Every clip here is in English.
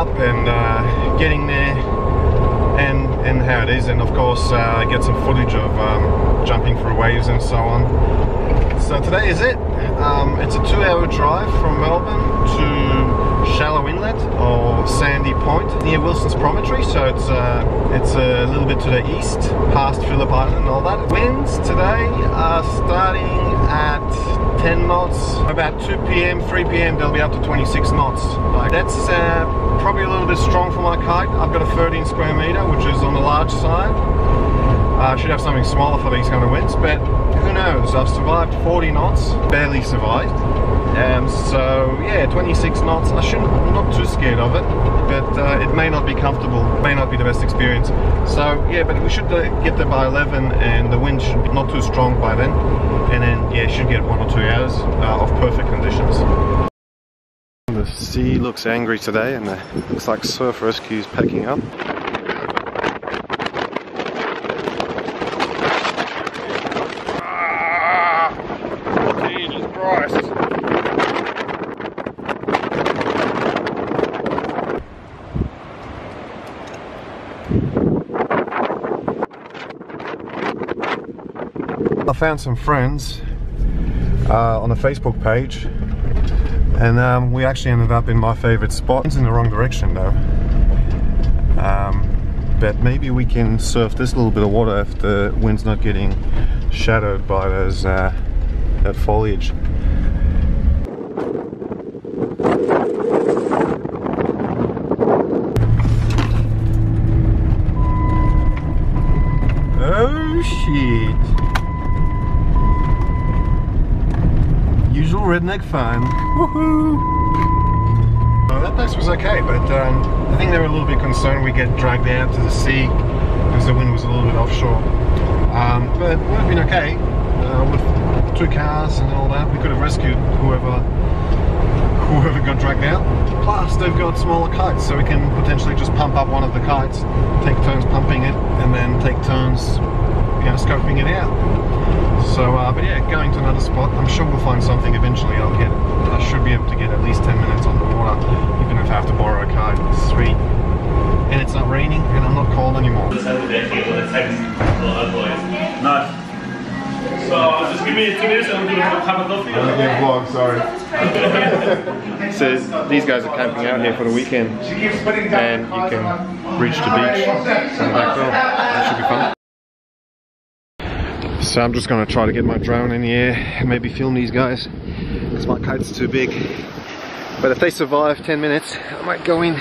up and getting there and how it is, and of course get some footage of jumping through waves and so on. So today is it. It's a 2-hour drive from Melbourne to Shallow Inlet or Sandy Point near Wilson's Promontory, so it's a little bit to the east past Phillip Island and all that. Winds today are starting at 10 knots. About 2 p.m, 3 p.m, they'll be up to 26 knots. That's probably a little bit strong for my kite. I've got a 13 square meter, which is on the large side. I should have something smaller for these kind of winds, but who knows? I've survived 40 knots, barely survived. So yeah, 26 knots. I'm not too scared of it, but it may not be comfortable, may not be the best experience. So yeah, but we should get there by 11, and the wind should be not too strong by then. And then yeah, should get 1 or 2 hours of perfect conditions. The sea looks angry today, and it looks like surf rescue's packing up. I found some friends on a Facebook page, and we actually ended up in my favorite spot. It's in the wrong direction though, but maybe we can surf this little bit of water if the wind's not getting shadowed by those that foliage. Oh shit! Usual redneck fun. Woohoo! That place was okay, but I think they were a little bit concerned we get dragged out to the sea because the wind was a little bit offshore. But it would have been okay with 2 cars and all that. We could have rescued whoever got dragged out. Plus, they've got smaller kites, so we can potentially just pump up one of the kites, take turns pumping it, and then take turns, you know, scoping it out. So, but yeah, going to another spot. I'm sure we'll find something eventually. I should be able to get at least 10 minutes on the water, even if I have to borrow a kite. Sweet. And it's not raining, and I'm not cold anymore. Nice. So, just give me 2 minutes and we'll have a coffee. I'm making a vlog, sorry. So, these guys are camping out here for the weekend, and you can reach the beach on the back door. That should be fun. So I'm just going to try to get my drone in the air and maybe film these guys because my kite's too big. But if they survive 10 minutes, I might go in.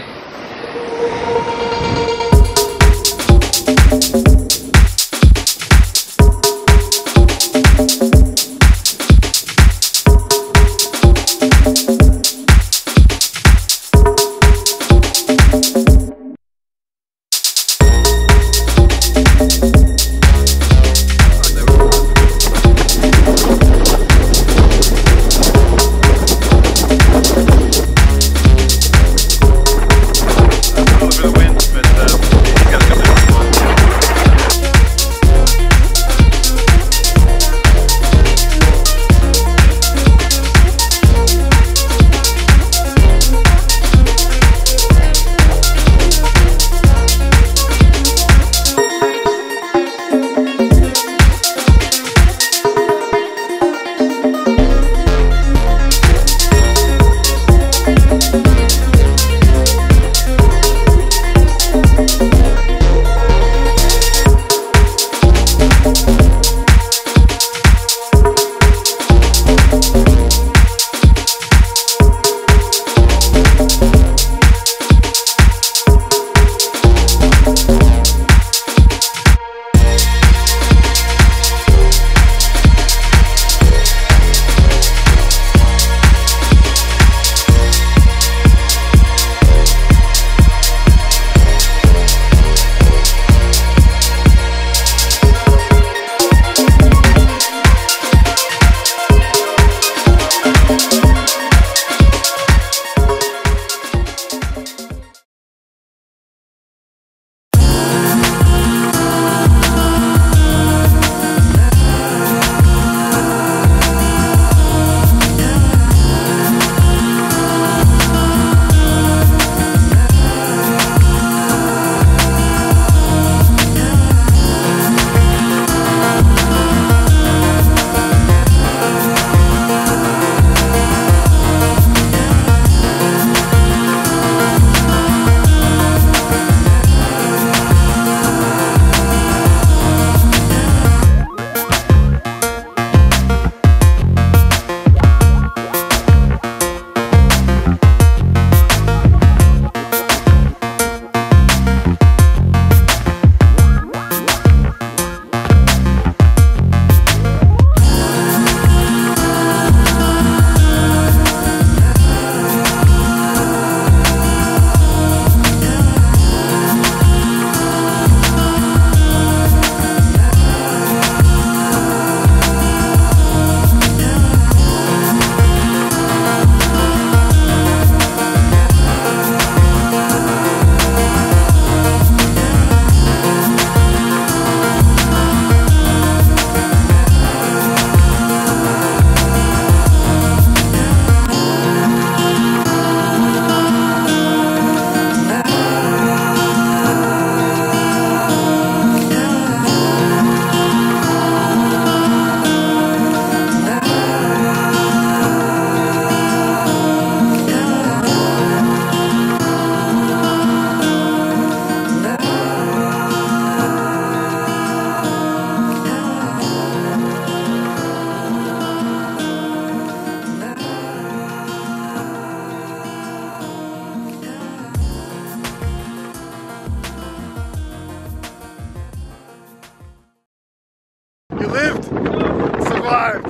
The wind. Survived!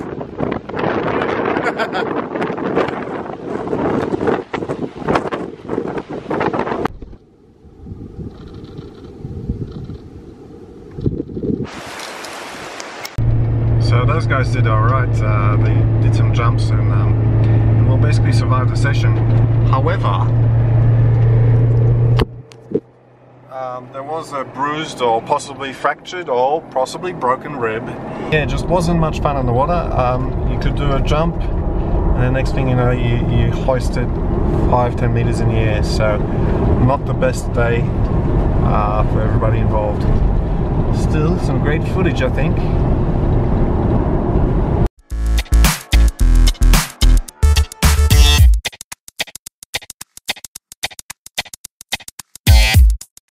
So those guys did alright. They did some jumps and well, basically survived the session. However, there was a bruised or possibly fractured or possibly broken rib. Yeah, it just wasn't much fun on the water. You could do a jump and the next thing you know you hoisted 5-10 meters in the air, so not the best day for everybody involved. Still some great footage, I think.